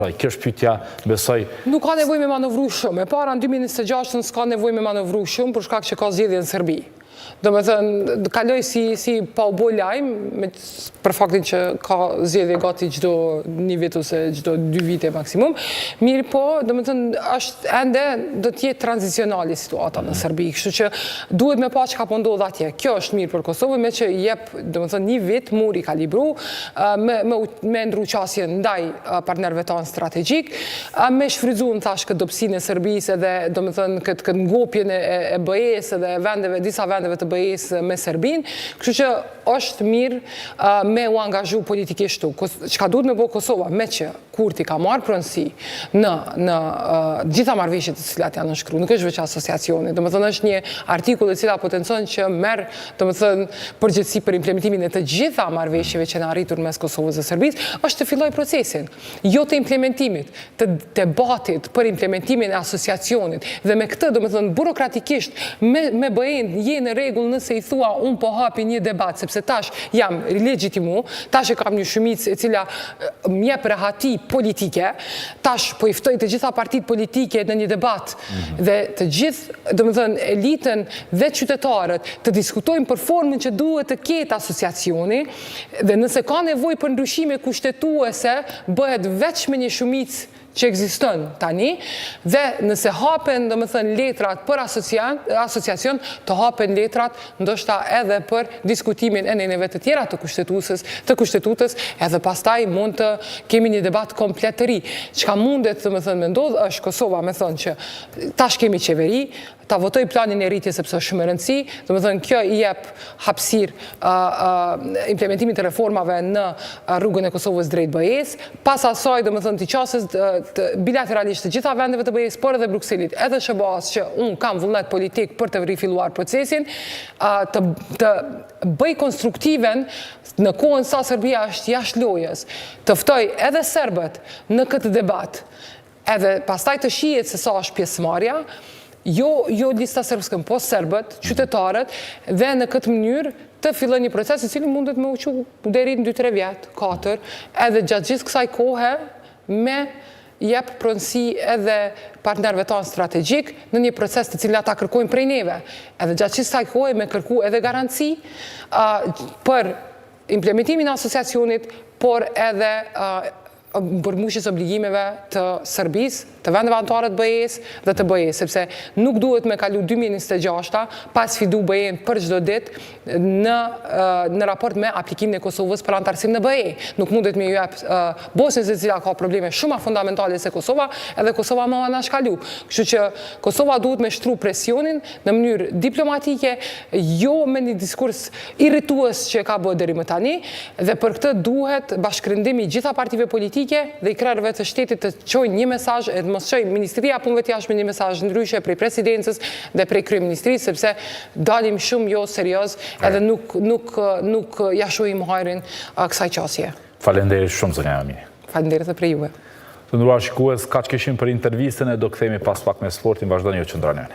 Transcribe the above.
Kjo është pyetja, besoj... Nuk ka nevoj me manovru shumë. E para në 2026 s'ka nevoj me manovru shumë për shkak që ka zgjedhje në Serbi. Do me thënë, kaloj si pa u boj lajmë, për faktin që ka zgjedhje gati gjdo një vit ose gjdo 2 vite maksimum, mirë po, do me thënë, është ende do t'jetë tranzicionali situata në Serbi, kështu që duhet me pa që ka po ndodh atje. Kjo është mirë për Kosovë, me që jep, do me thënë, një vit muri ka libru, me ndru qasje ndaj partnerve tanë strategjik, me shfryzu në thash këtë dopsinë e Serbisë edhe, do me thënë, këtë ngopjen e BE-s edhe disa vendeve të BE-s me Serbin, kështu që është mirë me u angazhu politikisht tu. Çka duhet me bo Kosova, me që Kurti ka marrë pronësi në gjitha marrëveshjet të cilat janë nënshkruar, nuk është veç asociacioni, do me thënë është një artikull i cila potencon që merr, do me thënë, përgjegjësi për implementimin e të gjitha marrëveshjeve që janë arritur mes Kosovës dhe Serbisë, është të filloj procesin, jo të implementimit, të debatit për implementimin e asociacionit, dhe me këtë, do me thënë, burokratikisht, me BE-n je në rregull nëse i thua unë po hapi një debat, sepse tash jam legjitimu, tash e kam një shumicë e cila m'jep rehati politike, tash po i ftoj të gjitha partitë politike në një debat dhe të gjithë, do me thënë, elitën dhe qytetarët të diskutojnë për formën që duhet të ketë asociacioni dhe nëse ka nevojë për ndryshime kushtetuese, bëhet veç me një shumicë që ekziston tani, dhe nëse hapen, do me thënë, letrat për asociacion, të hapen letrat ndoshta edhe për diskutimin e neneve të tjera të kushtetutës, edhe pastaj mund të kemi një debat komplet të ri. Çka mundet, do me thënë, me ndodhë, është Kosova me thënë që tash kemi qeveri, ta votoj planin e rritje sepse është shumë e rëndësi, do me thënë, kjo i jep hapësirë implementimit të reformave në rrugën e Kosovës drejt BE-s, pas asaj, do me thënë, t'i qasës bilateralisht të gjitha vendeve të BE-s, por edhe Brukselit, edhe SBA-s që unë kam vullnet politik për të rifilluar procesin, të bëj konstruktiven në kohën sa Serbia është jashtë lojës, të ftoj edhe serbët në këtë debat, edhe pastaj të shihet se sa është pjesëmarrja, jo lista serbskën, po serbët, qytetarët, dhe në këtë mënyrë të fillon një proces i cili mundet me uqu deri në 2-3 vjet, 4, edhe gjatë gjithë kësaj kohe me jep pronësi edhe partnerve tanë strategjik në një proces të cilin ata kërkojnë prej neve. Edhe gjatë gjithë kësaj kohe me kërku edhe garanci për implementimin e asociacionit, por edhe përmbushjes obligimeve të Serbisë, të vendeve anëtare të BE-s dhe të BE-s, sepse nuk duhet me kalu 2026 pas sfidu BE-n për çdo ditë në raport me aplikimin e Kosovës për antarësim në BE. Nuk mundet me ju jep Bosnjës e cila ka probleme shumë fundamentale se Kosova, edhe Kosova më anashkalu. Kështu që Kosova duhet me shtru presionin në mënyrë diplomatike, jo me një diskurs irritues që ka bërë deri më tani, dhe për këtë duhet bashkëndimi gjitha partive politike dhe i krerëve të shtetit të çojnë një mesazh, e të mos çojnë Ministria e Punëve të Jashtme një mesazh ndryshe prej presidencës dhe prej kryeministrisë, sepse dalim shumë jo serioz edhe nuk ja shohim hajrin kësaj qasje. Faleminderit shumë zonja Amini. Faleminderit edhe prej juve. Të nderuar shikues, kaq kishim për intervistën e do kthehemi pas pak me sportin, vazhdoni ju qëndroni.